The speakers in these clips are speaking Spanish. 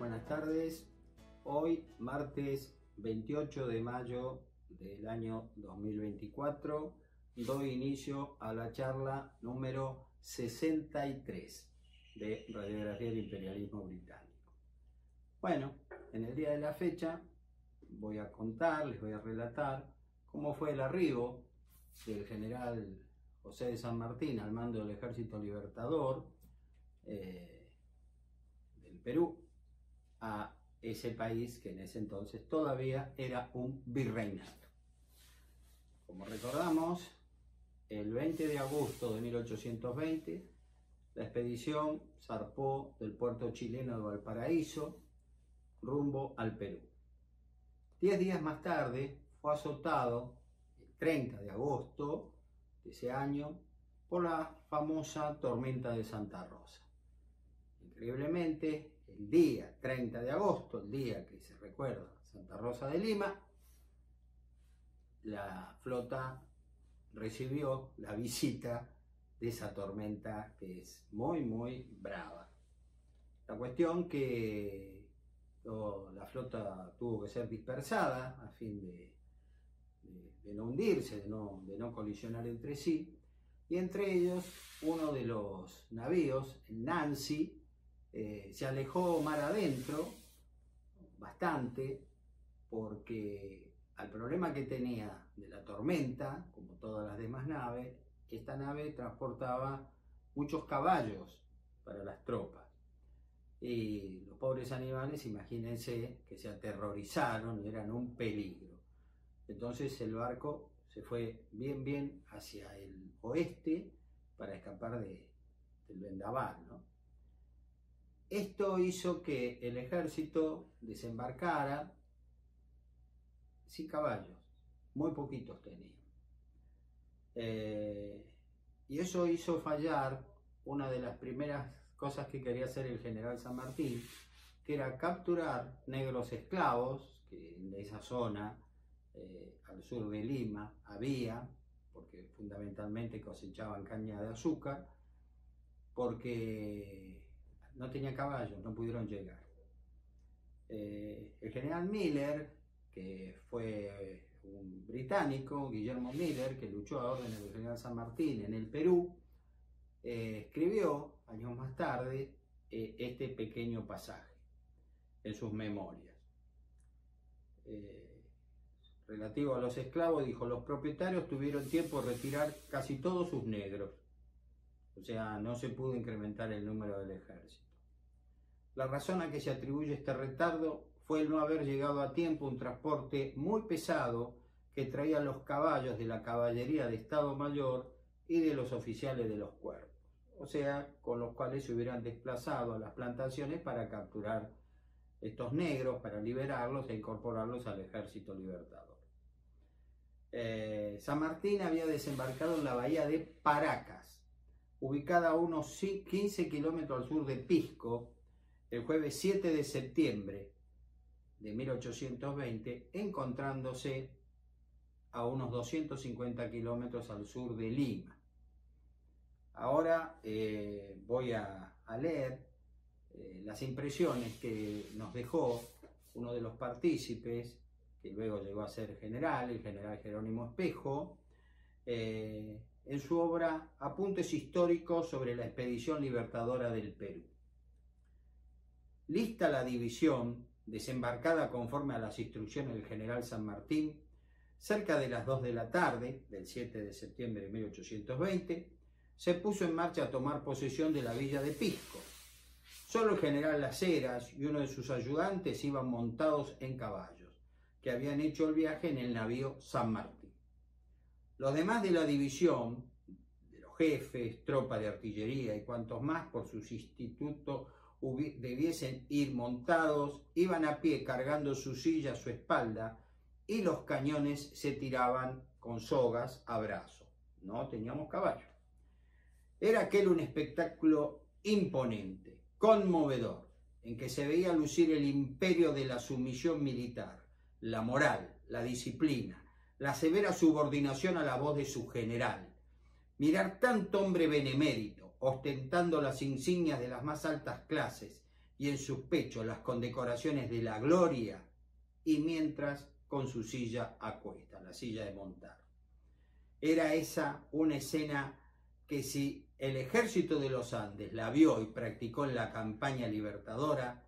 Buenas tardes. Hoy, martes 28 de mayo del año 2024, doy inicio a la charla número 63 de Radiografía del Imperialismo Británico. Bueno, en el día de la fecha voy a contar, les voy a relatar cómo fue el arribo del general José de San Martín al mando del Ejército Libertador del Perú a ese país que en ese entonces todavía era un virreinato. Como recordamos, el 20 de agosto de 1820, la expedición zarpó del puerto chileno de Valparaíso rumbo al Perú. 10 días más tarde fue azotado, el 30 de agosto de ese año, por la famosa tormenta de Santa Rosa. Increíblemente, el día 30 de agosto, el día que se recuerda Santa Rosa de Lima, la flota recibió la visita de esa tormenta que es muy brava. La cuestión que la flota tuvo que ser dispersada a fin de no hundirse, de no colisionar entre sí, y entre ellos uno de los navíos, el Nancy, se alejó mar adentro bastante porque al problema que tenía de la tormenta, como todas las demás naves, esta nave transportaba muchos caballos para las tropas. Y los pobres animales, imagínense que se aterrorizaron y eran un peligro. Entonces el barco se fue bien hacia el oeste para escapar del vendaval, ¿no? Esto hizo que el ejército desembarcara sin caballos, muy poquitos tenían. Y eso hizo fallar una de las primeras cosas que quería hacer el general San Martín, que era capturar negros esclavos, que en esa zona, al sur de Lima, había, porque fundamentalmente cosechaban caña de azúcar, porque no tenía caballos, no pudieron llegar. El general Miller, que fue un británico, Guillermo Miller, que luchó a órdenes del general San Martín en el Perú, escribió años más tarde este pequeño pasaje en sus memorias. Relativo a los esclavos, dijo: los propietarios tuvieron tiempo de retirar casi todos sus negros. O sea, no se pudo incrementar el número del ejército. La razón a que se atribuye este retardo fue el no haber llegado a tiempo un transporte muy pesado que traía los caballos de la caballería de Estado Mayor y de los oficiales de los cuerpos, o sea, con los cuales se hubieran desplazado a las plantaciones para capturar estos negros, para liberarlos e incorporarlos al ejército libertador. San Martín había desembarcado en la bahía de Paracas, ubicada a unos 15 kilómetros al sur de Pisco, el jueves 7 de septiembre de 1820, encontrándose a unos 250 kilómetros al sur de Lima. Ahora voy a leer las impresiones que nos dejó uno de los partícipes, que luego llegó a ser general, el general Jerónimo Espejo, en su obra Apuntes históricos sobre la expedición libertadora del Perú. Lista la división, desembarcada conforme a las instrucciones del general San Martín, cerca de las 2 de la tarde del 7 de septiembre de 1820, se puso en marcha a tomar posesión de la villa de Pisco. Solo el general Las Heras y uno de sus ayudantes iban montados en caballos, que habían hecho el viaje en el navío San Martín. Los demás de la división, de los jefes, tropa de artillería y cuantos más por sus institutos debiesen ir montados, iban a pie cargando su silla a su espalda, y los cañones se tiraban con sogas a brazo. No teníamos caballo. Era aquel un espectáculo imponente, conmovedor, en que se veía lucir el imperio de la sumisión militar, la moral, la disciplina, la severa subordinación a la voz de su general. Mirar tanto hombre benemérito, ostentando las insignias de las más altas clases y en sus pechos las condecoraciones de la gloria, y mientras con su silla a cuesta, la silla de montar. Era esa una escena que si el ejército de los Andes la vio y practicó en la campaña libertadora,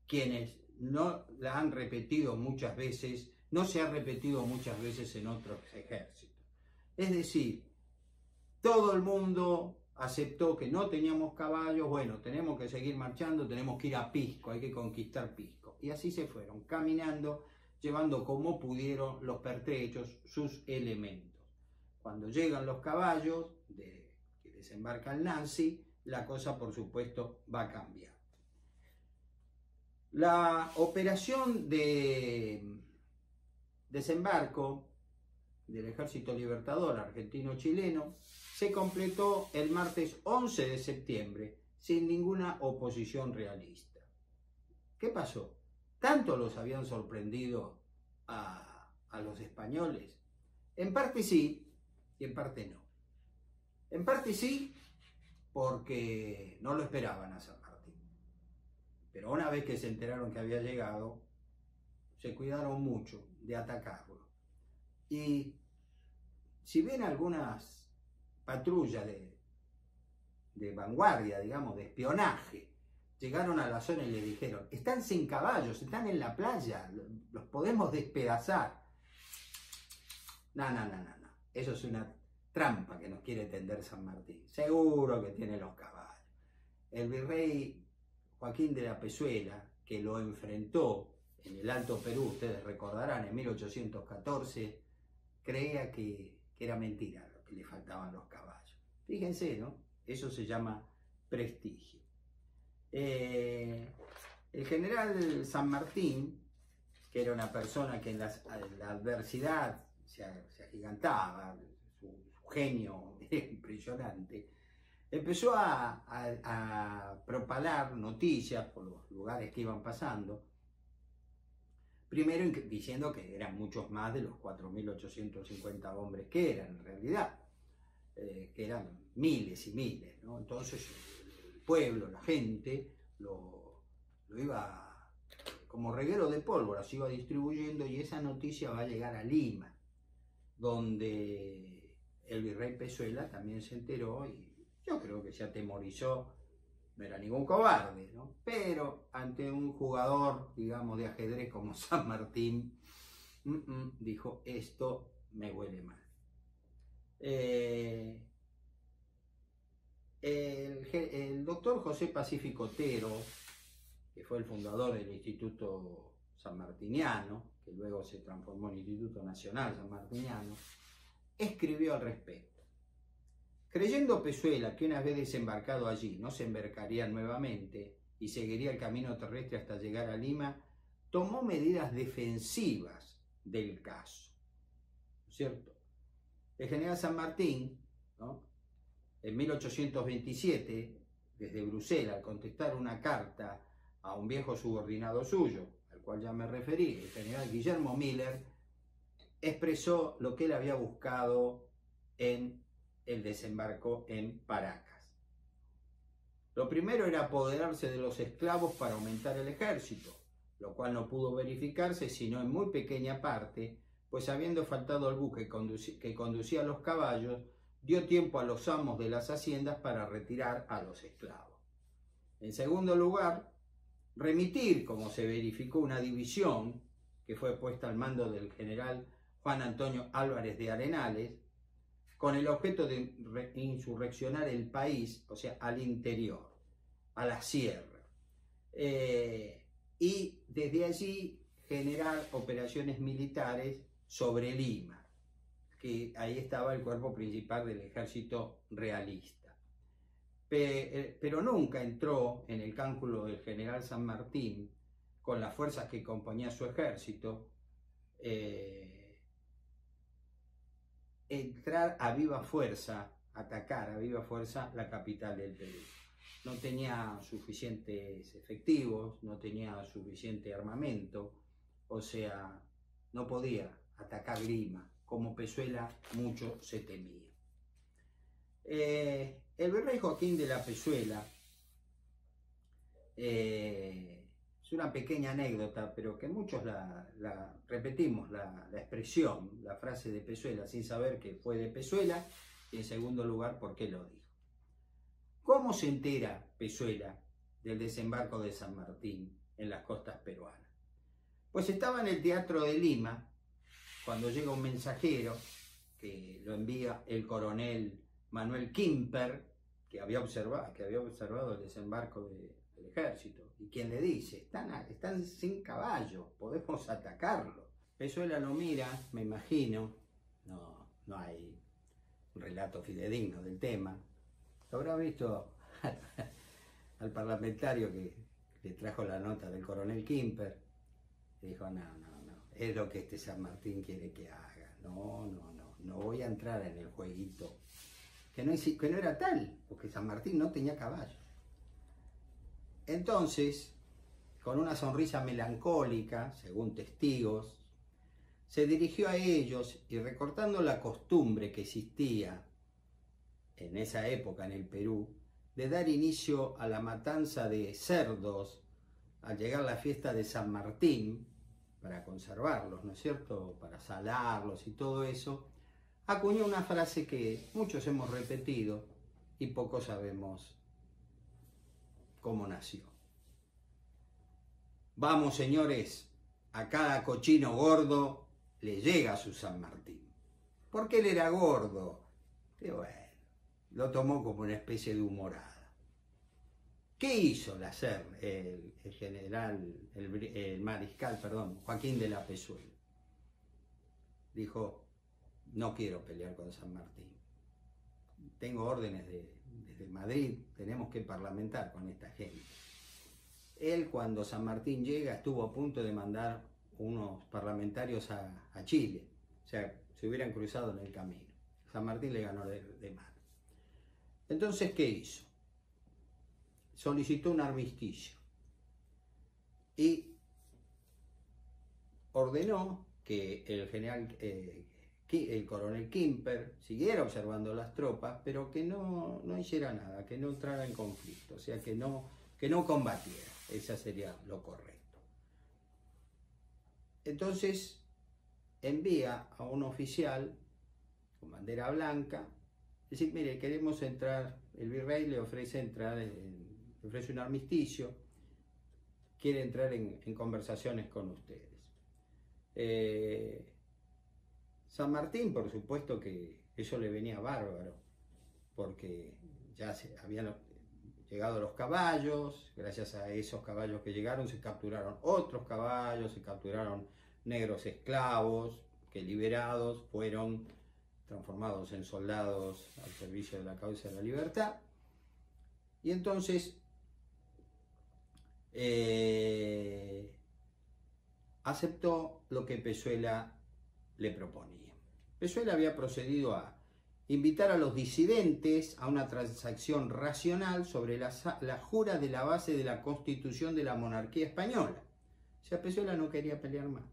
quienes no la han repetido muchas veces, no se ha repetido muchas veces en otros ejércitos. Es decir, todo el mundo aceptó que no teníamos caballos, bueno, tenemos que seguir marchando, tenemos que ir a Pisco, hay que conquistar Pisco. Y así se fueron, caminando, llevando como pudieron los pertrechos, sus elementos. Cuando llegan los caballos que desembarca el Nancy, la cosa por supuesto va a cambiar. La operación de desembarco del Ejército Libertador argentino-chileno se completó el martes 11 de septiembre sin ninguna oposición realista. ¿Qué pasó? ¿Tanto los habían sorprendido a los españoles? En parte sí y en parte no. En parte sí porque no lo esperaban a San Martín. Pero una vez que se enteraron que había llegado, se cuidaron mucho de atacarlo. Y si bien algunas patrullas de vanguardia, digamos, de espionaje, llegaron a la zona y le dijeron, están sin caballos, están en la playa, los podemos despedazar. No, eso es una trampa que nos quiere tender San Martín. Seguro que tiene los caballos. El virrey Joaquín de la Pezuela, que lo enfrentó en el Alto Perú, ustedes recordarán, en 1814, creía que era mentira lo que le faltaban los caballos. Fíjense, ¿no? Eso se llama prestigio. El general San Martín, que era una persona que en la adversidad se agigantaba, su genio era impresionante, empezó a propalar noticias por los lugares que iban pasando, primero diciendo que eran muchos más de los 4.850 hombres que eran en realidad, que eran miles y miles, ¿no? Entonces el pueblo, la gente, lo iba como reguero de pólvora, se iba distribuyendo, y esa noticia va a llegar a Lima, donde el virrey Pezuela también se enteró y yo creo que se atemorizó. No era ningún cobarde, ¿no? Pero ante un jugador, digamos, de ajedrez como San Martín, dijo, esto me huele mal. El doctor José Pacífico Otero, que fue el fundador del Instituto Sanmartiniano, que luego se transformó en Instituto Nacional Sanmartiniano, escribió al respecto. Creyendo Pezuela que una vez desembarcado allí no se embarcaría nuevamente y seguiría el camino terrestre hasta llegar a Lima, tomó medidas defensivas del caso, ¿no es cierto? El general San Martín, ¿no?, en 1827, desde Bruselas, al contestar una carta a un viejo subordinado suyo, al cual ya me referí, el general Guillermo Miller, expresó lo que él había buscado en el desembarco en Paracas. Lo primero era apoderarse de los esclavos para aumentar el ejército, lo cual no pudo verificarse sino en muy pequeña parte, pues habiendo faltado el buque que conducía los caballos, dio tiempo a los amos de las haciendas para retirar a los esclavos. En segundo lugar, remitir, como se verificó, una división que fue puesta al mando del general Juan Antonio Álvarez de Arenales, con el objeto de insurreccionar el país, o sea, al interior, a la sierra, y desde allí generar operaciones militares sobre Lima, que ahí estaba el cuerpo principal del ejército realista. Pero nunca entró en el cálculo del general San Martín, con las fuerzas que componía su ejército, entrar a viva fuerza, atacar a viva fuerza la capital del Perú. No tenía suficientes efectivos, no tenía suficiente armamento, o sea, no podía atacar Lima, como Pezuela mucho se temía. El virrey Joaquín de la Pezuela Es una pequeña anécdota, pero que muchos repetimos la expresión, la frase de Pezuela, sin saber que fue de Pezuela, y en segundo lugar, por qué lo dijo. ¿Cómo se entera Pezuela del desembarco de San Martín en las costas peruanas? Pues estaba en el Teatro de Lima cuando llega un mensajero que lo envía el coronel Manuel Quimper, que había observado el desembarco del ejército, y quien le dice, están sin caballos, podemos atacarlos. Pezuela lo mira, me imagino, no hay un relato fidedigno del tema, lo habrá visto al parlamentario que le trajo la nota del coronel Quimper, y dijo, no, es lo que este San Martín quiere que haga, no voy a entrar en el jueguito, que no era tal, porque San Martín no tenía caballo. Entonces, con una sonrisa melancólica, según testigos, se dirigió a ellos y, recortando la costumbre que existía en esa época en el Perú, de dar inicio a la matanza de cerdos al llegar la fiesta de San Martín, para conservarlos, ¿no es cierto?, para salarlos y todo eso, acuñó una frase que muchos hemos repetido y pocos sabemos cómo nació. Vamos, señores, a cada cochino gordo le llega su San Martín. Porque él era gordo. Y bueno, lo tomó como una especie de humorada. ¿Qué hizo el general, el mariscal, Joaquín de la Pezuela? Dijo, no quiero pelear con San Martín. Tengo órdenes desde Madrid, tenemos que parlamentar con esta gente. Él, cuando San Martín llega, estuvo a punto de mandar unos parlamentarios a Chile. O sea, se hubieran cruzado en el camino. San Martín le ganó de mano. Entonces, ¿qué hizo? Solicitó un armisticio y ordenó que el coronel Quimper siguiera observando las tropas, pero que no hiciera nada, que no entrara en conflicto, o sea, que no combatiera. Esa sería lo correcto. Entonces envía a un oficial con bandera blanca, decir, mire, queremos entrar, el virrey le ofrece le ofrece un armisticio, quiere entrar en conversaciones con ustedes. San Martín, por supuesto que eso le venía bárbaro, porque ya habían llegado los caballos, gracias a esos caballos que llegaron se capturaron otros caballos, se capturaron negros esclavos que, liberados, fueron transformados en soldados al servicio de la causa de la libertad. Y entonces aceptó lo que Pezuela le proponía. Pezuela había procedido a invitar a los disidentes a una transacción racional sobre la jura de la base de la Constitución de la monarquía española. O sea, Pezuela no quería pelear más.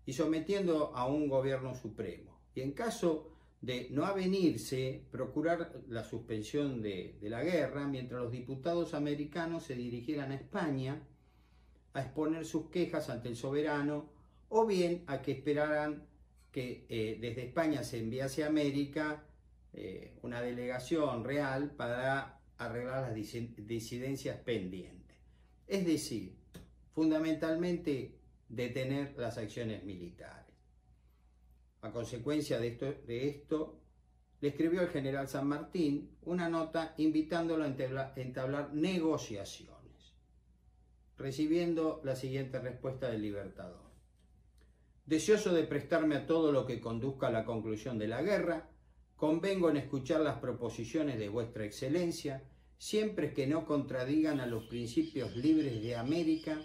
Y sometiendo a un gobierno supremo. Y en caso de no avenirse, procurar la suspensión de la guerra, mientras los diputados americanos se dirigieran a España a exponer sus quejas ante el soberano, o bien a que esperaran que desde España se enviase a América una delegación real para arreglar las disidencias pendientes. Es decir, fundamentalmente detener las acciones militares. A consecuencia de esto, le escribió el general San Martín una nota invitándolo a entablar negociaciones, recibiendo la siguiente respuesta del Libertador. Deseoso de prestarme a todo lo que conduzca a la conclusión de la guerra, convengo en escuchar las proposiciones de vuestra excelencia, siempre que no contradigan a los principios libres de América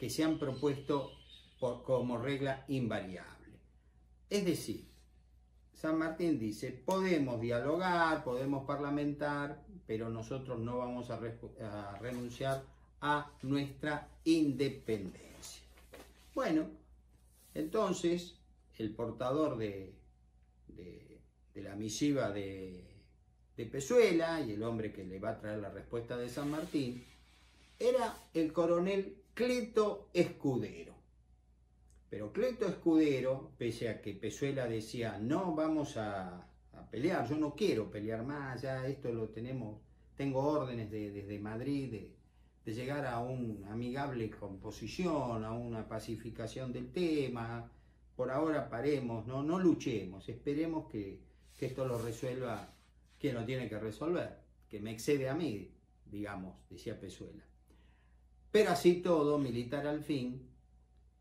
que se han propuesto como regla invariable. Es decir, San Martín dice, podemos dialogar, podemos parlamentar, pero nosotros no vamos a renunciar a nuestra independencia. Bueno, entonces el portador de la misiva de Pezuela y el hombre que le va a traer la respuesta de San Martín era el coronel Cleto Escudero. Pero Cleto Escudero, pese a que Pezuela decía, no vamos a pelear, yo no quiero pelear más, ya esto lo tenemos, tengo órdenes desde Madrid de llegar a una amigable composición, a una pacificación del tema, por ahora paremos, no luchemos, esperemos que esto lo resuelva quien lo tiene que resolver, que me excede a mí, digamos, decía Pezuela. Pero así todo, militar al fin,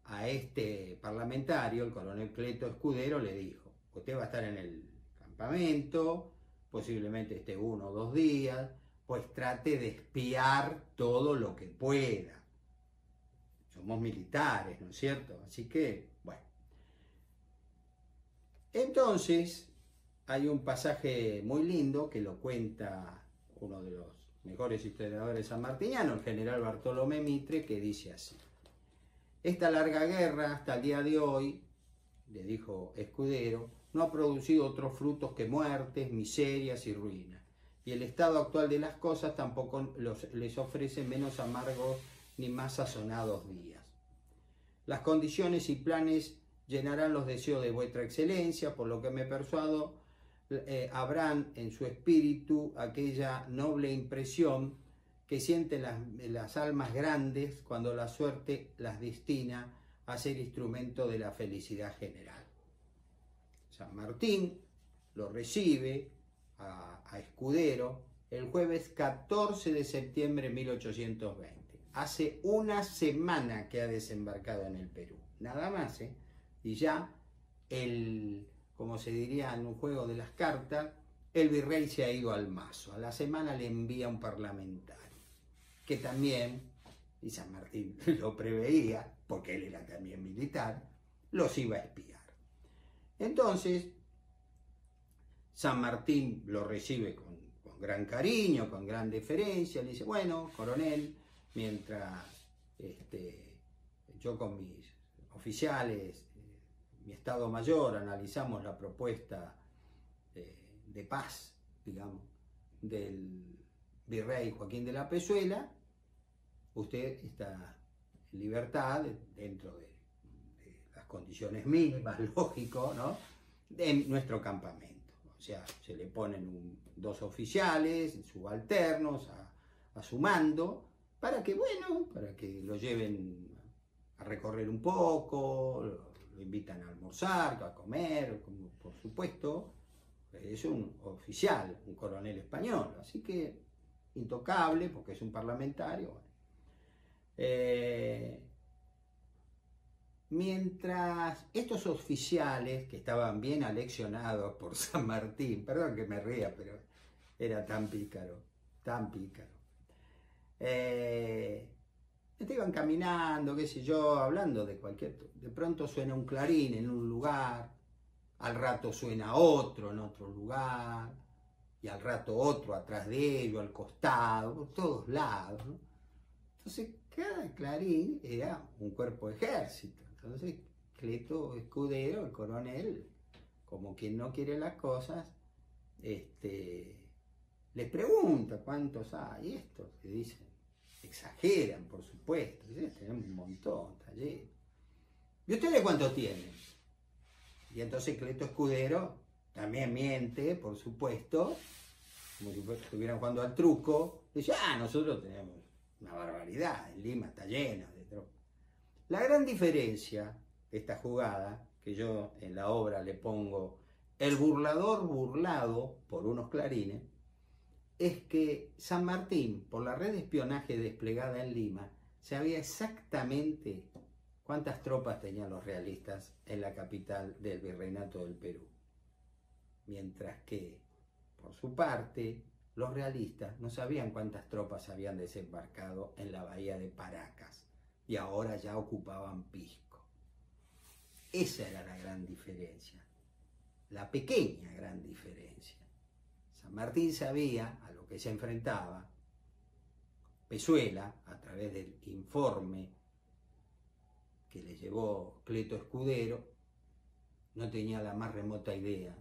a este parlamentario, el coronel Cleto Escudero, le dijo, usted va a estar en el campamento, posiblemente esté 1 o 2 días, pues trate de espiar todo lo que pueda. Somos militares, ¿no es cierto? Así que, bueno. Entonces, hay un pasaje muy lindo que lo cuenta uno de los mejores historiadores sanmartinianos, el general Bartolomé Mitre, que dice así: esta larga guerra hasta el día de hoy, le dijo Escudero, no ha producido otros frutos que muertes, miserias y ruinas. Y el estado actual de las cosas tampoco les ofrece menos amargos ni más sazonados días. Las condiciones y planes llenarán los deseos de vuestra excelencia, por lo que me persuado habrán en su espíritu aquella noble impresión que sienten las almas grandes cuando la suerte las destina a ser instrumento de la felicidad general. San Martín lo recibe a Escudero el jueves 14 de septiembre de 1820. Hace una semana que ha desembarcado en el Perú, nada más, ¿eh? Y ya, como se diría en un juego de las cartas, el virrey se ha ido al mazo. A la semana le envía un parlamentario, que también, y San Martín lo preveía, porque él era también militar, los iba a espiar. Entonces, San Martín lo recibe con gran cariño, con gran deferencia, le dice, bueno, coronel, mientras yo con mis oficiales, mi Estado Mayor, analizamos la propuesta de paz, digamos, del virrey Joaquín de la Pezuela, usted está en libertad dentro de las condiciones mínimas, lógico, ¿no?, de nuestro campamento. O sea, se le ponen 2 oficiales subalternos a su mando para que, bueno, para que lo lleven a recorrer un poco, lo invitan a almorzar, a comer, como por supuesto, es un oficial, un coronel español, así que intocable porque es un parlamentario. Mientras estos oficiales, que estaban bien aleccionados por San Martín, perdón que me ría, pero era tan pícaro, iban caminando, qué sé yo, hablando de de pronto suena un clarín en un lugar, al rato suena otro en otro lugar, y al rato otro atrás de ellos, al costado, por todos lados, ¿no? Entonces, cada clarín era un cuerpo de ejército. Entonces, Cleto Escudero, el coronel, como quien no quiere las cosas, les pregunta cuántos hay. Estos que dicen, exageran, por supuesto, tenemos un montón, está lleno. ¿Y ustedes cuántos tienen? Y entonces Cleto Escudero también miente, por supuesto, como si estuvieran jugando al truco, dice, nosotros tenemos una barbaridad, en Lima está lleno de tropas. La gran diferencia de esta jugada, que yo en la obra le pongo el burlador burlado por unos clarines, es que San Martín, por la red de espionaje desplegada en Lima, sabía exactamente cuántas tropas tenían los realistas en la capital del Virreinato del Perú. Mientras que, por su parte, los realistas no sabían cuántas tropas habían desembarcado en la bahía de Paracas y ahora ya ocupaban Pisco. Esa era la gran diferencia, la pequeña gran diferencia. San Martín sabía a lo que se enfrentaba. Pezuela, a través del informe que le llevó Cleto Escudero, no tenía la más remota idea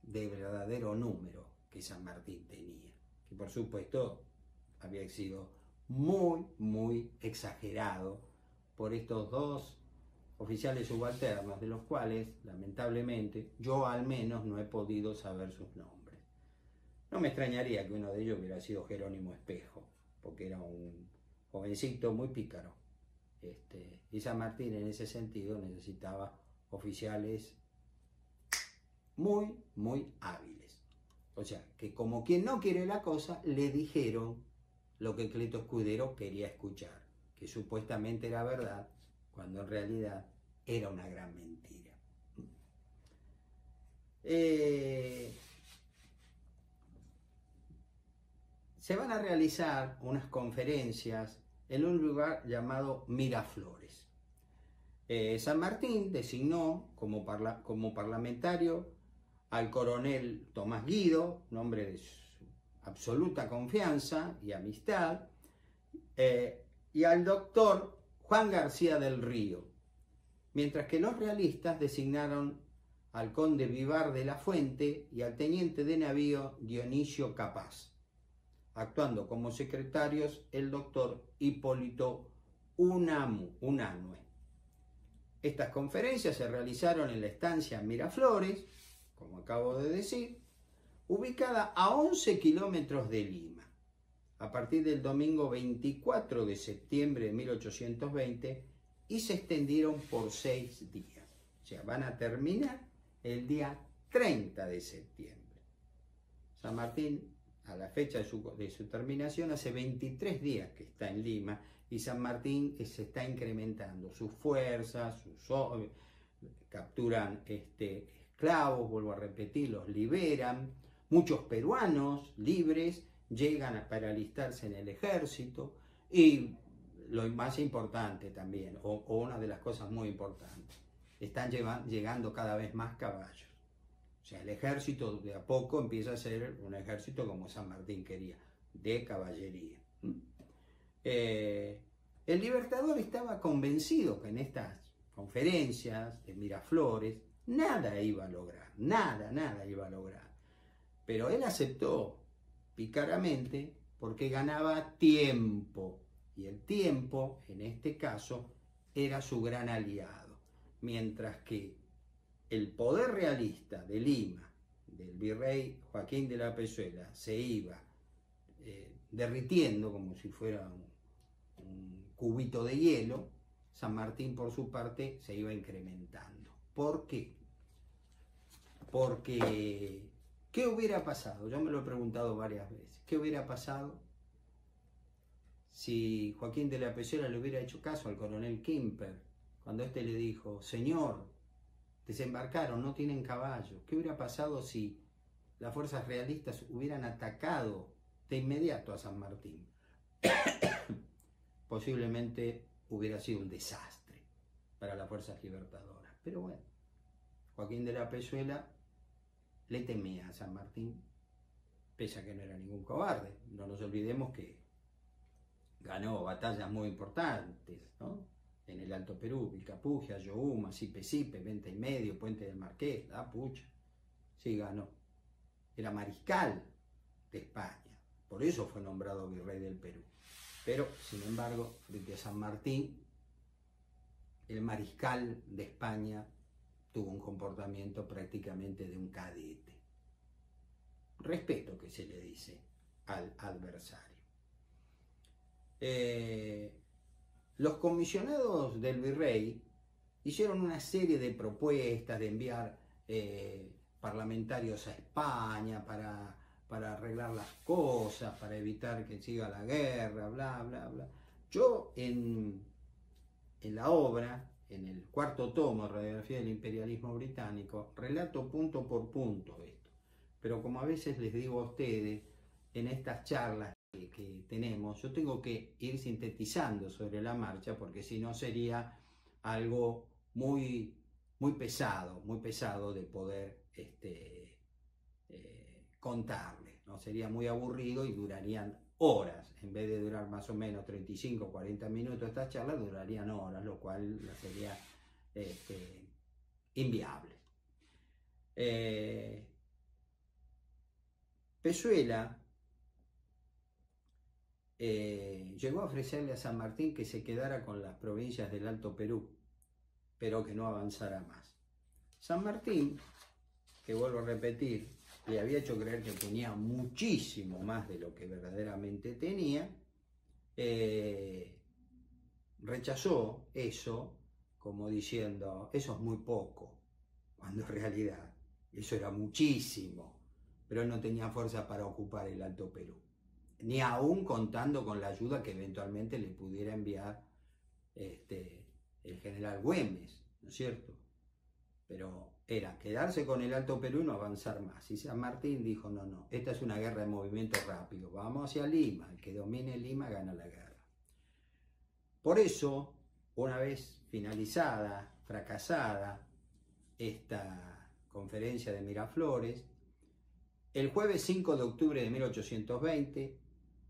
de verdadero número que San Martín tenía, que por supuesto había sido muy exagerado por estos dos oficiales subalternos, de los cuales, lamentablemente, yo al menos no he podido saber sus nombres. No me extrañaría que uno de ellos hubiera sido Jerónimo Espejo, porque era un jovencito muy pícaro. Y San Martín en ese sentido necesitaba oficiales muy hábiles. O sea, que como quien no quiere la cosa, le dijeron lo que Cleto Escudero quería escuchar, que supuestamente era verdad, cuando en realidad era una gran mentira. Se van a realizar unas conferencias en un lugar llamado Miraflores. San Martín designó como parlamentario al coronel Tomás Guido, un hombre de su absoluta confianza y amistad, y al doctor Juan García del Río, mientras que los realistas designaron al conde Vivar de la Fuente y al teniente de navío Dionisio Capaz, actuando como secretarios el doctor Hipólito Unanue. Estas conferencias se realizaron en la estancia Miraflores, como acabo de decir, ubicada a 11 kilómetros de Lima, a partir del domingo 24 de septiembre de 1820, y se extendieron por 6 días. O sea, van a terminar el día 30 de septiembre. San Martín, a la fecha de su terminación, hace 23 días que está en Lima, y San Martín se está incrementando sus fuerzas, capturan esclavos, vuelvo a repetir, los liberan. Muchos peruanos libres llegan para alistarse en el ejército, y lo más importante también, o una de las cosas muy importantes, están llegando cada vez más caballos. O sea, el ejército de a poco empieza a ser un ejército como San Martín quería, de caballería. El Libertador estaba convencido que en estas conferencias de Miraflores nada iba a lograr, nada iba a lograr. Pero él aceptó pícaramente porque ganaba tiempo, y el tiempo, en este caso, era su gran aliado, mientras que el poder realista de Lima, del virrey Joaquín de la Pezuela, se iba derritiendo como si fuera un cubito de hielo. San Martín, por su parte, se iba incrementando. ¿Por qué? Porque, ¿qué hubiera pasado? Yo me lo he preguntado varias veces. ¿Qué hubiera pasado si Joaquín de la Pezuela le hubiera hecho caso al coronel Quimper cuando éste le dijo: señor, desembarcaron, no tienen caballos? ¿Qué hubiera pasado si las fuerzas realistas hubieran atacado de inmediato a San Martín? Posiblemente hubiera sido un desastre para las fuerzas libertadoras. Pero bueno, Joaquín de la Pezuela le temía a San Martín, pese a que no era ningún cobarde. No nos olvidemos que ganó batallas muy importantes, ¿no? En el Alto Perú, Vilcapugio, Ayohuma, Sipe, Venta y Medio, Puente del Marqués, la pucha. Sí, ganó. Era mariscal de España, por eso fue nombrado virrey del Perú. Pero, sin embargo, frente a San Martín, el mariscal de España tuvo un comportamiento prácticamente de un cadete. Respeto que se le dice al adversario. Los comisionados del virrey hicieron una serie de propuestas de enviar parlamentarios a España para arreglar las cosas, para evitar que siga la guerra, bla. Yo en la obra, en el 4º tomo, Radiografía del Imperialismo Británico, relato punto por punto esto. Pero como a veces les digo a ustedes, en estas charlas que tenemos, yo tengo que ir sintetizando sobre la marcha, porque si no sería algo muy pesado de poder contarles, ¿no? Sería muy aburrido y durarían horas. En vez de durar más o menos 35 o 40 minutos estas charlas, durarían horas, lo cual sería inviable. Pezuela llegó a ofrecerle a San Martín que se quedara con las provincias del Alto Perú, pero que no avanzara más. San Martín, que vuelvo a repetir, le había hecho creer que tenía muchísimo más de lo que verdaderamente tenía, rechazó eso como diciendo, eso es muy poco, cuando en realidad eso era muchísimo, pero él no tenía fuerza para ocupar el Alto Perú, ni aún contando con la ayuda que eventualmente le pudiera enviar el general Güemes, ¿no es cierto? Pero era quedarse con el Alto Perú y no avanzar más. Y San Martín dijo, no, no, esta es una guerra de movimiento rápido, vamos hacia Lima, el que domine Lima gana la guerra. Por eso, una vez finalizada, fracasada esta conferencia de Miraflores, el jueves 5 de octubre de 1820,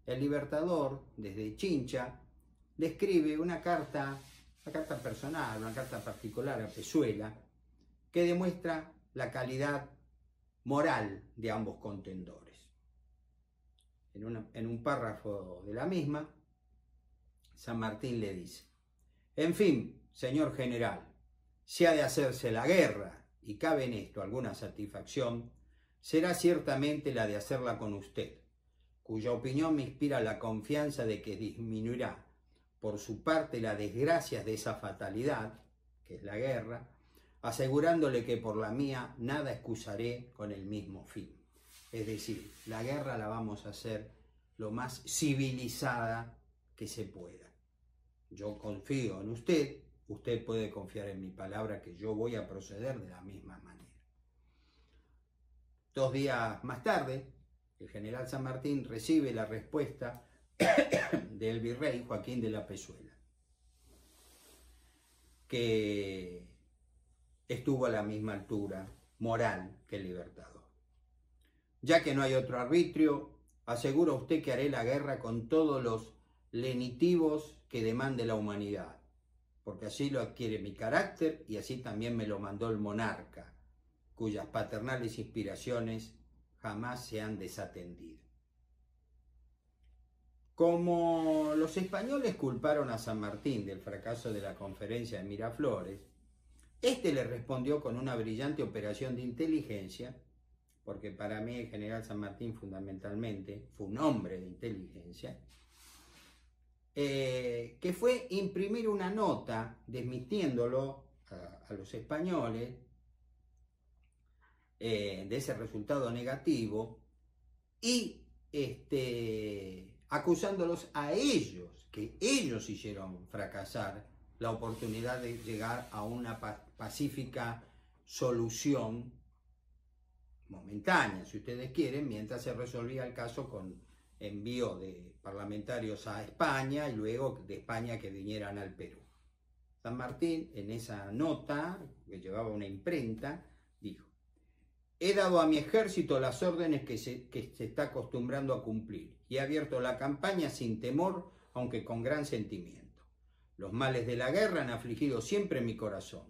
el Libertador, desde Chincha, le escribe una carta personal, una carta particular a Pezuela, que demuestra la calidad moral de ambos contendores. En un párrafo de la misma, San Martín le dice, en fin, señor general, si ha de hacerse la guerra y cabe en esto alguna satisfacción, será ciertamente la de hacerla con usted, cuya opinión me inspira la confianza de que disminuirá por su parte las desgracias de esa fatalidad, que es la guerra, asegurándole que por la mía nada excusaré con el mismo fin. Es decir, la guerra la vamos a hacer lo más civilizada que se pueda. Yo confío en usted, usted puede confiar en mi palabra que yo voy a proceder de la misma manera. 2 días más tarde, el general San Martín recibe la respuesta del virrey Joaquín de la Pezuela, que estuvo a la misma altura moral que el Libertador. Ya que no hay otro arbitrio, aseguro a usted que haré la guerra con todos los lenitivos que demande la humanidad, porque así lo adquiere mi carácter y así también me lo mandó el monarca, cuyas paternales inspiraciones jamás se han desatendido. Como los españoles culparon a San Martín del fracaso de la conferencia de Miraflores, este le respondió con una brillante operación de inteligencia, porque para mí el general San Martín fundamentalmente fue un hombre de inteligencia, que fue imprimir una nota desmintiéndolo a los españoles de ese resultado negativo y acusándolos a ellos, que ellos hicieron fracasar la oportunidad de llegar a una pacífica solución momentánea, si ustedes quieren, mientras se resolvía el caso con envío de parlamentarios a España y luego de España que vinieran al Perú. San Martín, en esa nota, que llevaba una imprenta, dijo: he dado a mi ejército las órdenes que se está acostumbrando a cumplir y he abierto la campaña sin temor, aunque con gran sentimiento. Los males de la guerra han afligido siempre mi corazón,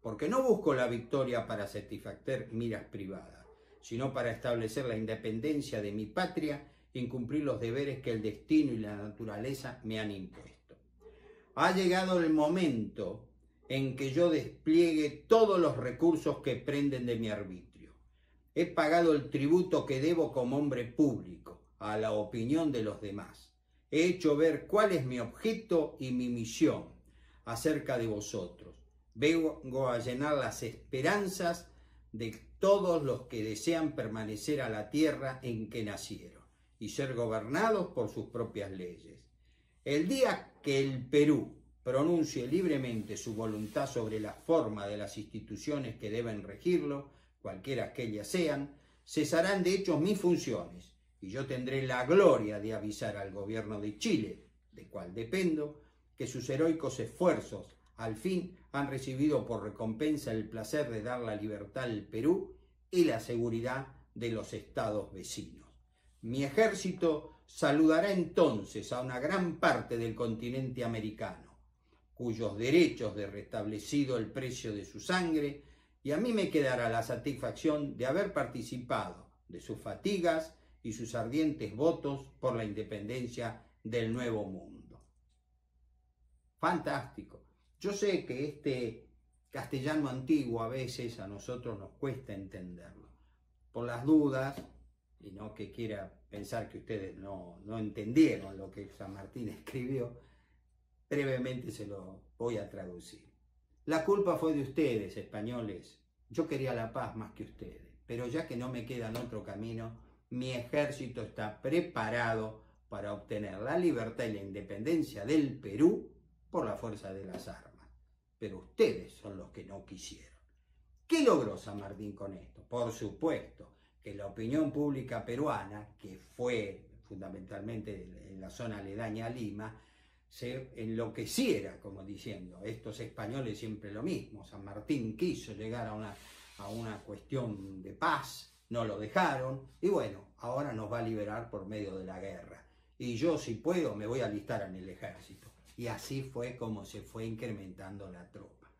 porque no busco la victoria para satisfacer miras privadas, sino para establecer la independencia de mi patria y cumplir los deberes que el destino y la naturaleza me han impuesto. Ha llegado el momento en que yo despliegue todos los recursos que prenden de mi arbitrio. He pagado el tributo que debo como hombre público a la opinión de los demás. He hecho ver cuál es mi objeto y mi misión acerca de vosotros. Vengo a llenar las esperanzas de todos los que desean permanecer a la tierra en que nacieron y ser gobernados por sus propias leyes. El día que el Perú pronuncie libremente su voluntad sobre la forma de las instituciones que deben regirlo, cualquiera que ellas sean, cesarán de hecho mis funciones y yo tendré la gloria de avisar al gobierno de Chile, de cual dependo, que sus heroicos esfuerzos al fin han recibido por recompensa el placer de dar la libertad al Perú y la seguridad de los estados vecinos. Mi ejército saludará entonces a una gran parte del continente americano, cuyos derechos de restablecido el precio de su sangre, y a mí me quedará la satisfacción de haber participado de sus fatigas y sus ardientes votos por la independencia del Nuevo Mundo. Fantástico. Yo sé que este castellano antiguo a veces a nosotros nos cuesta entenderlo. Por las dudas, y no que quiera pensar que ustedes no entendieron lo que San Martín escribió, brevemente se lo voy a traducir. La culpa fue de ustedes, españoles. Yo quería la paz más que ustedes, pero ya que no me queda en otro camino, mi ejército está preparado para obtener la libertad y la independencia del Perú por la fuerza de las armas. Pero ustedes son los que no quisieron. ¿Qué logró San Martín con esto? Por supuesto que la opinión pública peruana, que fue fundamentalmente en la zona aledaña a Lima, se enloqueciera, como diciendo, estos españoles siempre lo mismo. San Martín quiso llegar a una cuestión de paz, no lo dejaron, y bueno, ahora nos va a liberar por medio de la guerra. Y yo, si puedo, me voy a alistar en el ejército. Y así fue como se fue incrementando la tropa.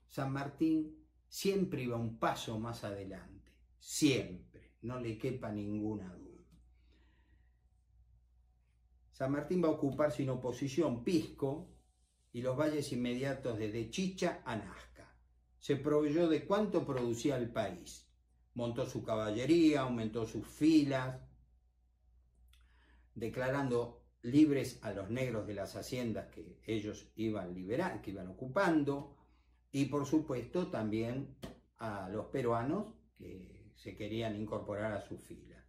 San Martín siempre iba un paso más adelante, siempre, no le quepa ninguna duda. San Martín va a ocupar sin oposición Pisco y los valles inmediatos desde Chicha a Nazca. Se proveyó de cuánto producía el país. Montó su caballería, aumentó sus filas, declarando libres a los negros de las haciendas que ellos iban liberando, que iban ocupando, y por supuesto también a los peruanos que se querían incorporar a sus filas.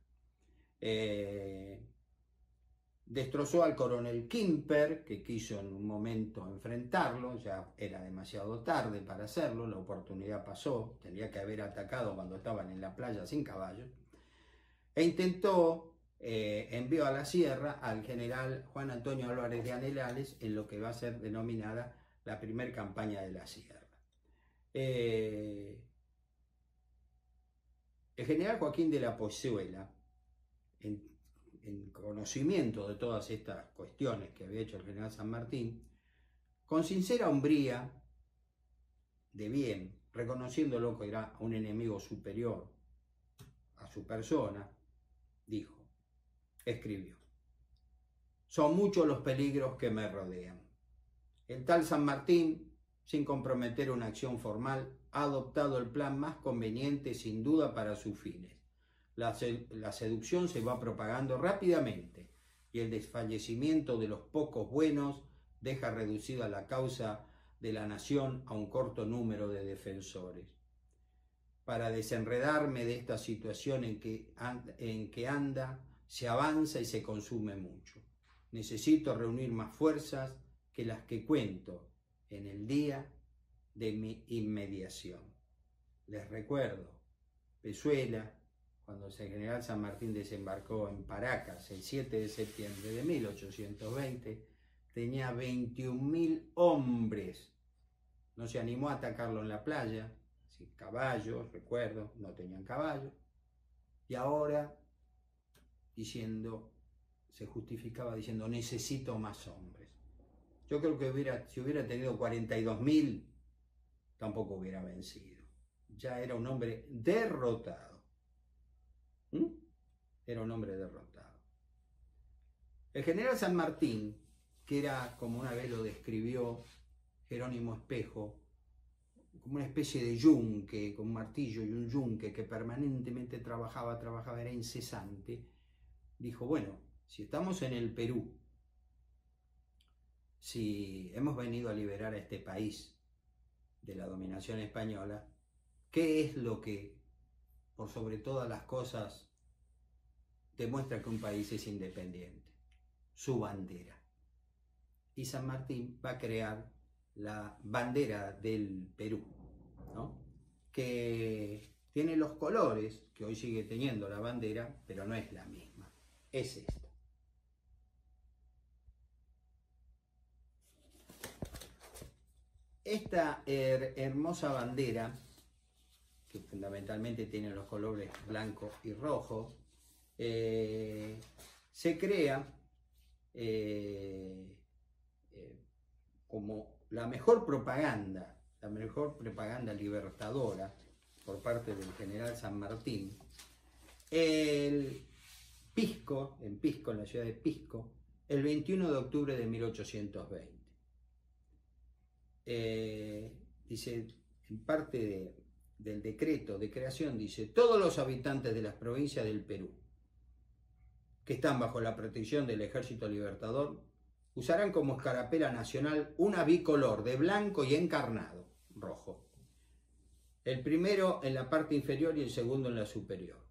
Destrozó al coronel Quimper, que quiso en un momento enfrentarlo, ya era demasiado tarde para hacerlo, la oportunidad pasó, tendría que haber atacado cuando estaban en la playa sin caballos, e intentó, envió a la sierra al general Juan Antonio Álvarez de Anelales en lo que va a ser denominada la primera campaña de la sierra. El general Joaquín de la Pozuela, en conocimiento de todas estas cuestiones que había hecho el general San Martín, con sincera hombría de bien, reconociéndolo que era un enemigo superior a su persona, dijo, escribió: son muchos los peligros que me rodean. El tal San Martín, sin comprometer una acción formal, ha adoptado el plan más conveniente sin duda para sus fines. La seducción se va propagando rápidamente y el desfallecimiento de los pocos buenos deja reducida la causa de la nación a un corto número de defensores. Para desenredarme de esta situación en que anda, se avanza y se consume mucho. Necesito reunir más fuerzas que las que cuento en el día de mi inmediación. Les recuerdo, Pezuela, cuando el general San Martín desembarcó en Paracas el 7 de septiembre de 1820, tenía 21.000 hombres. No se animó a atacarlo en la playa, sin caballos, recuerdo, no tenían caballos. Y ahora, se justificaba diciendo, necesito más hombres. Yo creo que si hubiera tenido 42.000, tampoco hubiera vencido. Ya era un hombre derrotado. Era un hombre derrotado. El general San Martín, que era, como una vez lo describió Jerónimo Espejo, como una especie de yunque, con un martillo y un yunque que permanentemente trabajaba, era incesante, dijo, bueno, si estamos en el Perú, si hemos venido a liberar a este país de la dominación española, ¿qué es lo que, por sobre todas las cosas, demuestra que un país es independiente? Su bandera. Y San Martín va a crear la bandera del Perú, ¿no? Que tiene los colores que hoy sigue teniendo la bandera, pero no es la misma. Es esta. Esta hermosa bandera, que fundamentalmente tiene los colores blanco y rojo, se crea como la mejor propaganda libertadora por parte del general San Martín. En Pisco, en la ciudad de Pisco, el 21 de octubre de 1820. Dice, en parte del decreto de creación, dice: todos los habitantes de las provincias del Perú que están bajo la protección del Ejército Libertador usarán como escarapela nacional una bicolor de blanco y encarnado, rojo. El primero en la parte inferior y el segundo en la superior.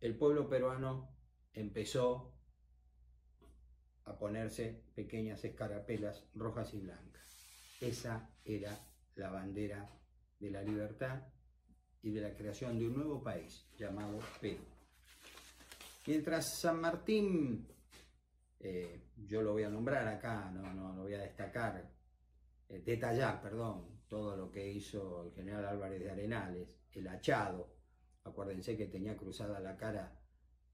El pueblo peruano empezó a ponerse pequeñas escarapelas rojas y blancas. Esa era la bandera de la libertad y de la creación de un nuevo país llamado Perú. Mientras San Martín, yo lo voy a nombrar acá, no lo voy a destacar, detallar, perdón, todo lo que hizo el general Álvarez de Arenales, el hachado. Acuérdense que tenía cruzada la cara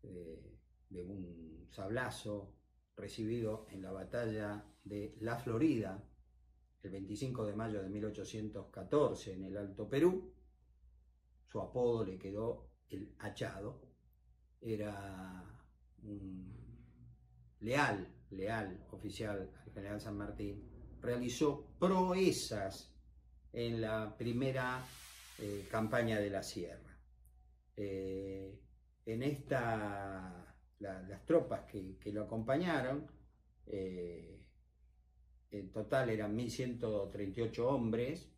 de un sablazo recibido en la batalla de La Florida, el 25 de mayo de 1814 en el Alto Perú. Su apodo le quedó el hachado. Era un leal oficial al general San Martín. Realizó proezas en la primera campaña de la Sierra. En esta, las tropas que lo acompañaron, en total eran 1138 hombres,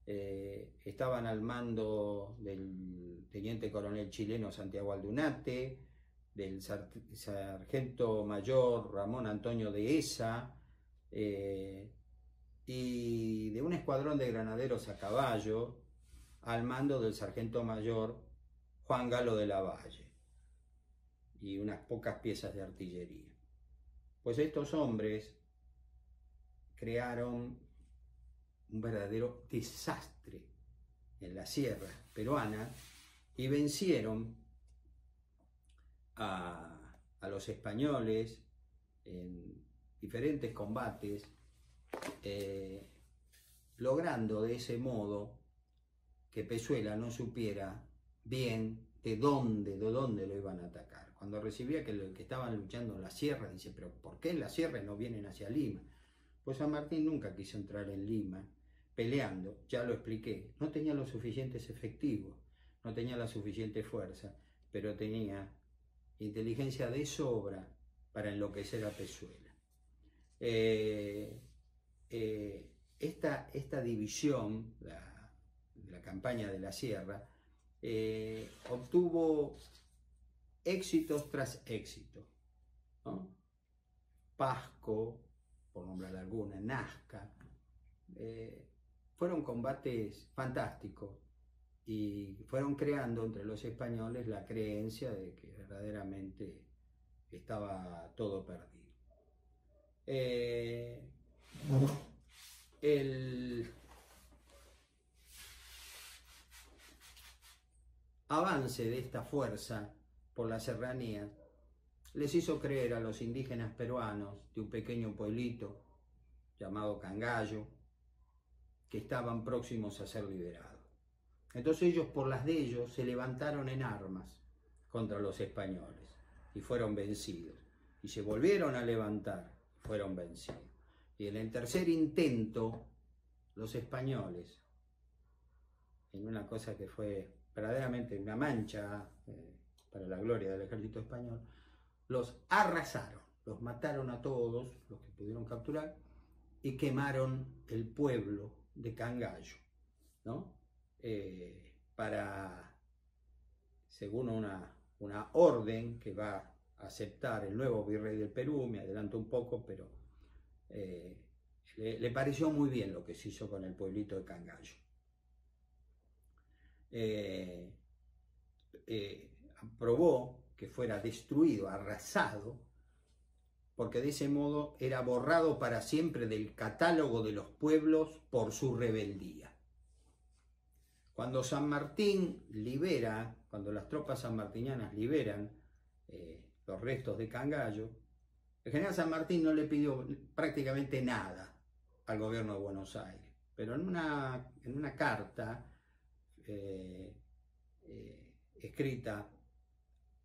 estaban al mando del teniente coronel chileno Santiago Aldunate, del sargento mayor Ramón Antonio Dehesa, y de un escuadrón de granaderos a caballo al mando del sargento mayor Juan Galo de la Valle, y unas pocas piezas de artillería. Pues estos hombres crearon un verdadero desastre en la sierra peruana y vencieron a los españoles en diferentes combates, logrando de ese modo que Pezuela no supiera bien de dónde lo iban a atacar. Cuando recibía que estaban luchando en la sierra, dice: pero ¿por qué en la sierra no vienen hacia Lima? Pues San Martín nunca quiso entrar en Lima peleando, ya lo expliqué, no tenía los suficientes efectivos, no tenía la suficiente fuerza, pero tenía inteligencia de sobra para enloquecer a Pezuela. Esta división, la campaña de la Sierra, obtuvo éxitos tras éxitos, ¿no? Pasco, por nombrar alguna, Nazca, fueron combates fantásticos y fueron creando entre los españoles la creencia de que verdaderamente estaba todo perdido. El avance de esta fuerza por la serranía les hizo creer a los indígenas peruanos de un pequeño pueblito llamado Cangallo que estaban próximos a ser liberados. Entonces ellos, por las de ellos, se levantaron en armas contra los españoles y fueron vencidos. Y se volvieron a levantar, fueron vencidos. Y en el tercer intento, los españoles, en una cosa que fue verdaderamente una mancha para la gloria del ejército español, los arrasaron, los mataron a todos los que pudieron capturar y quemaron el pueblo de Cangallo, ¿no? Según una orden que va a aceptar el nuevo virrey del Perú. Me adelanto un poco, pero le pareció muy bien lo que se hizo con el pueblito de Cangallo. Aprobó que fuera destruido, arrasado, porque de ese modo era borrado para siempre del catálogo de los pueblos por su rebeldía. Cuando San Martín libera, cuando las tropas sanmartinianas liberan los restos de Cangallo, el general San Martín no le pidió prácticamente nada al gobierno de Buenos Aires, pero en una carta escrita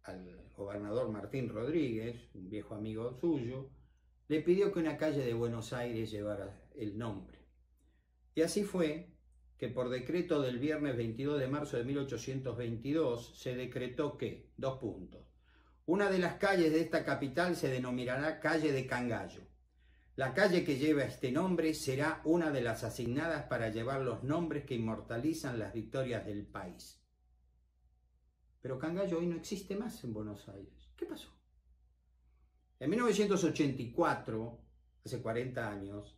al gobernador Martín Rodríguez, un viejo amigo suyo, le pidió que una calle de Buenos Aires llevara el nombre. Y así fue que por decreto del viernes 22 de marzo de 1822 se decretó que, una de las calles de esta capital se denominará calle de Cangallo. La calle que lleva este nombre será una de las asignadas para llevar los nombres que inmortalizan las victorias del país. Pero Cangallo hoy no existe más en Buenos Aires. ¿Qué pasó? En 1984, hace 40 años,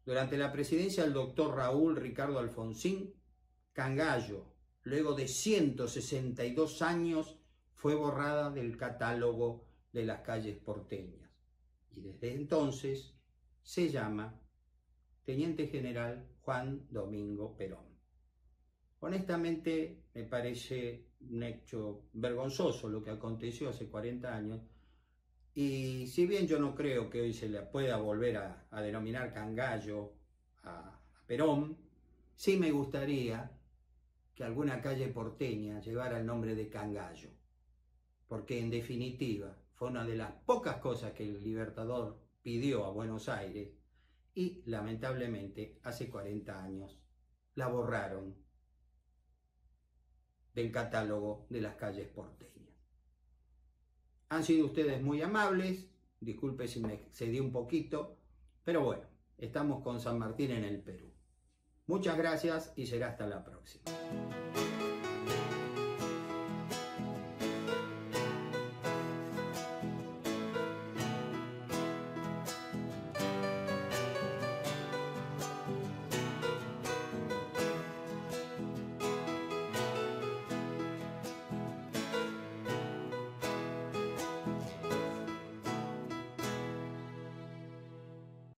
durante la presidencia del doctor Raúl Ricardo Alfonsín, Cangallo, luego de 162 años, fue borrada del catálogo de las calles porteñas. Y desde entonces se llama Teniente General Juan Domingo Perón. Honestamente, me parece un hecho vergonzoso lo que aconteció hace 40 años. Y si bien yo no creo que hoy se le pueda volver a denominar Cangallo a Perón, sí me gustaría que alguna calle porteña llevara el nombre de Cangallo, porque en definitiva fue una de las pocas cosas que el Libertador pidió a Buenos Aires y lamentablemente hace 40 años la borraron del catálogo de las calles porteñas. Han sido ustedes muy amables, disculpe si me excedí un poquito, pero bueno, estamos con San Martín en el Perú. Muchas gracias y será hasta la próxima.